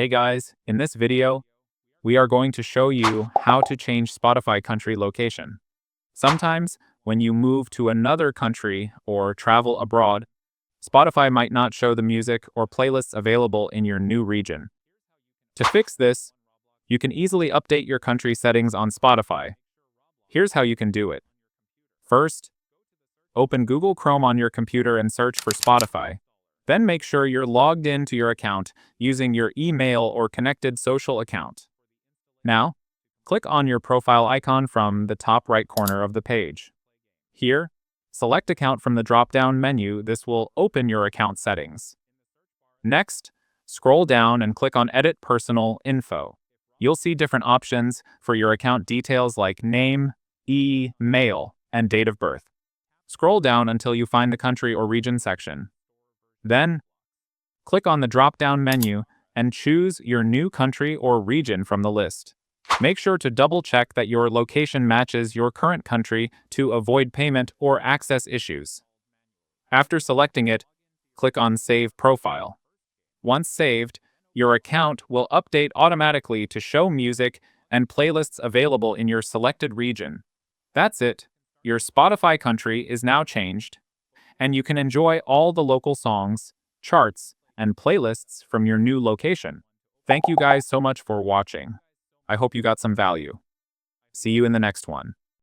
Hey guys, in this video, we are going to show you how to change Spotify country location. Sometimes, when you move to another country or travel abroad, Spotify might not show the music or playlists available in your new region. To fix this, you can easily update your country settings on Spotify. Here's how you can do it. First, open Google Chrome on your computer and search for Spotify. Then make sure you're logged in to your account using your email or connected social account. Now, click on your profile icon from the top right corner of the page. Here, select Account from the drop-down menu. This will open your account settings. Next, scroll down and click on Edit Personal Info. You'll see different options for your account details like name, email, and date of birth. Scroll down until you find the country or region section. Then, click on the drop-down menu and choose your new country or region from the list. Make sure to double-check that your location matches your current country to avoid payment or access issues. After selecting it, click on Save Profile. Once saved, your account will update automatically to show music and playlists available in your selected region. That's it. Your Spotify country is now changed, and you can enjoy all the local songs, charts, and playlists from your new location. Thank you guys so much for watching. I hope you got some value. See you in the next one.